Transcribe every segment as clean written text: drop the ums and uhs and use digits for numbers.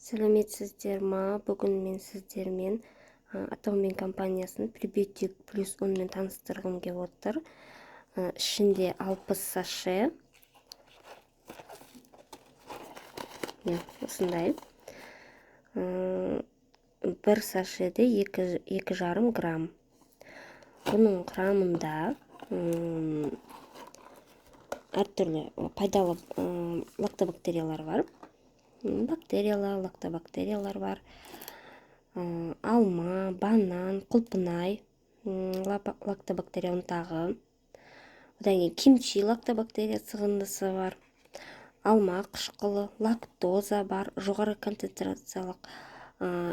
Сәлеметсіздер ма? Бүгін мен сіздермен Атаумен компаниясының пребиотик плюс 10-мен таныстырғым келіп отыр. Ішінде 60 саше. Осындай. Бір сашеде 2,5 грамм. Бұның құрамында әртүрлі пайдалы лактобактериялар бар. Лактобактериялар бар. Алма, банан, құлпынай лактобактерия ұнтағы. Одан кейін кимчи лактобактерия сығындысы бар. Алма қышқылы, лактоза бар, жоғары концентрациялық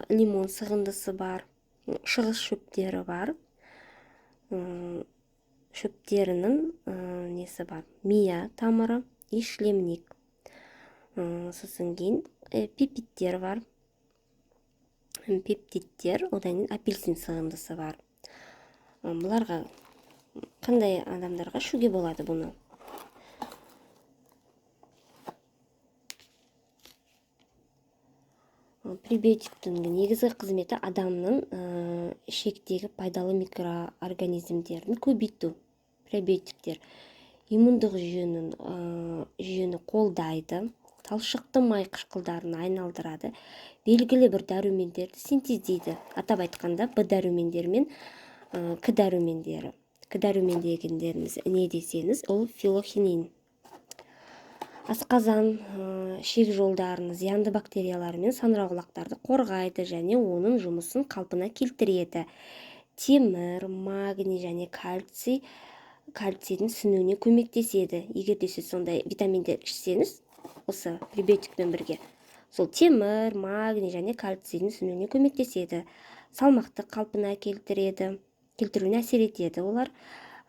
лимон сығындысы бар. Шығыс шөптері бар. Шөптерінің несі бар? Мия тамыры, ишлемник. Сосын кейін пептидтер бар. Пептидтер, одан кейін апельсин сығындысы бар. Бұларға қандай адамдарға ішуге болады бұны? Пребиотиктің негізгі қызметі адамның ішектегі пайдалы микроорганизмдерін көбейту. Пребиотиктер иммундық жүйені қолдайды, талшықты май қышқылдарын айналдырады, белгілі бір дәрумендерді синтездейді. Атап айтқанда Б дәрумендері мен К дәрумендері. К дәрумендегендеріміз не десеңіз, ол филохинин. Асқазан ішек жолдарының зиянды бактериялары мен саңырауқұлақтарды қорғайды және оның жұмысын қалпына келтіреді. Темір, магний және кальцийдің сіңуіне көмектеседі. Егер де сіз сондай витаминдер ішсеңіз, осы пребиотикпен бірге, сол темір, магний және кальцийдің сіңуіне көмектеседі. Салмақты қалпына келтіруіне әсер етеді. Олар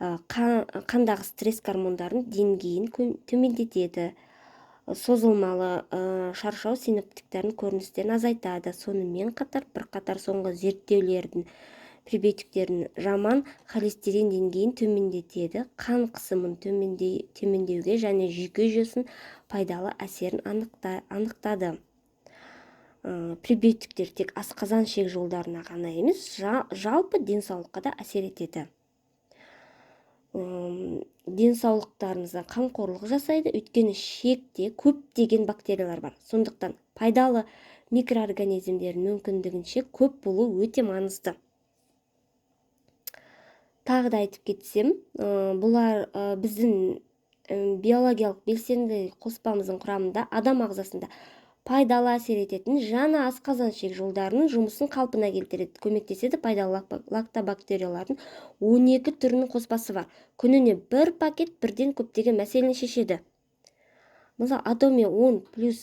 қандағы стресс гормондарын деңгейін төмендетеді. Созылмалы шаршау синоптиктердің көріністерін азайтады. Сонымен қатар бірқатар соңғы зерттеулердің пребиотиктердің жаман холестерин деңгейін төмендетеді, қан қысымын төмендеуге және жүйке жүйесінің пайдалы әсерін анықтады. Пребиотиктер тек асқазан ішек жолдарына ғана емес, жалпы денсаулыққа да әсер етеді. Денсаулықтарыңызға қамқорлық жасайды, өйткені ішекте көптеген бактериялар бар. Сондықтан пайдалы микроорганизмдердің мүмкіндігінше көп болу өте маңызды. Тағы да айтып кетсем, бұлар біздің биологиялық белсенді қоспамыздың құрамында адам ағзасында пайдалы әсер ететін жаңа асқазан ішек жолдарының жұмысын қалпына келтіреді, көмектеседі. Пайдалы лактобактериялардың 12 түрінің қоспасы бар. Күніне бір пакет бірден көптеген мәселені шешеді. Мысалы, Атаумен 10 плюс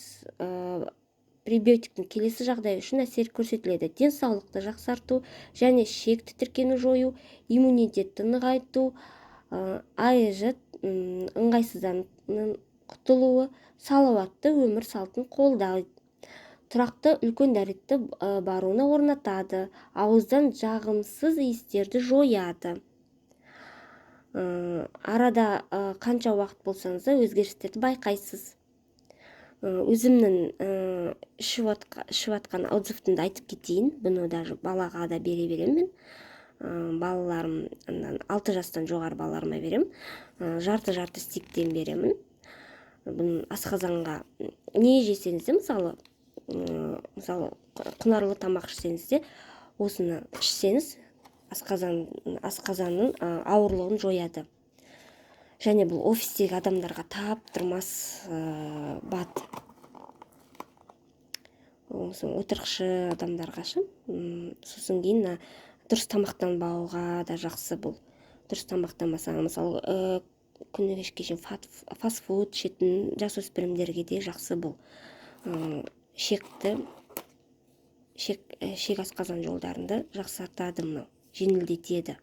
пребиотиктің келесі жағдай үшін әсер көрсетіледі. Денсаулықты жақсарту және ішекті тітіркені жою, иммунитетті нығайту, АЭЖ ыңғайсызданудың құтылуы, салауатты өмір салтын қолдайды. Тұрақты үлкен дәретті баруына орнатады, ауыздан жағымсыз иістерді жояды. Арада қанша уақыт болсаңыз да өзгерістерді байқайсыз. Өзімнің ішіп атқан отзывымды айтып кетейін. Бұны даже балаға да бере беремін. Балаларым 6 жастан жоғары балаларыма берем. Жарты стиктен беремін. Бұны асқазанға не жесеңіз де, мысалы құнарлы тамақ ішсеңіз де, осыны ішсеңіз асқазанның ауырлығын жояды. Және бұл офистегі адамдарға таптырмас бат. Отырықшы адамдарға сосын кейін дұрыс тамақтанбауға да жақсы бұл. Дұрыс тамақтанбасаң, мысалы күні кешке шейін фастфуд ішетін жасөспірімдерге де жақсы бұл. Ішек асқазан жолдарында жақсартады, мұны жеңілдетеді.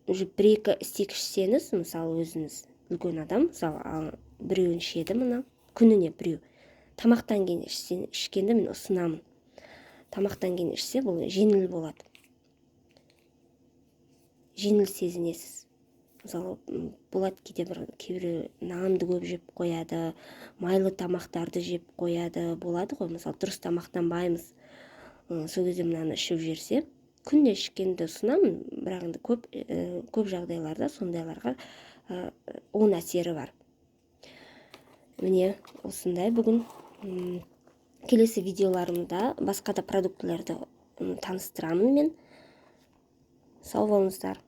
Бір-екі стейк ішсеңіз, мысалы өзіңіз үлкен адам, мысалы біреуін ішеді, мұны күніне біреу. Тамақтан кейін ішкенді мен ұсынамын. Тамақтан кейін ішсе, бұл жеңіл болады. Жеңіл сезінесіз. мысалы болады кейбір нанды көп жеп қояды, майлы тамақтарды жеп қояды, болады ғой, мысалы дұрыс тамақтанбаймыз, сол кезде мынаны ішіп жіберсе, күнде ішкенді ұсынамын, бірақ енді көп жағдайларда сондайларға оң әсері бар. Міне осындай бүгін. Келесі видеоларымда басқа да продуктыларды таныстырамын мен. Сау болыңыздар.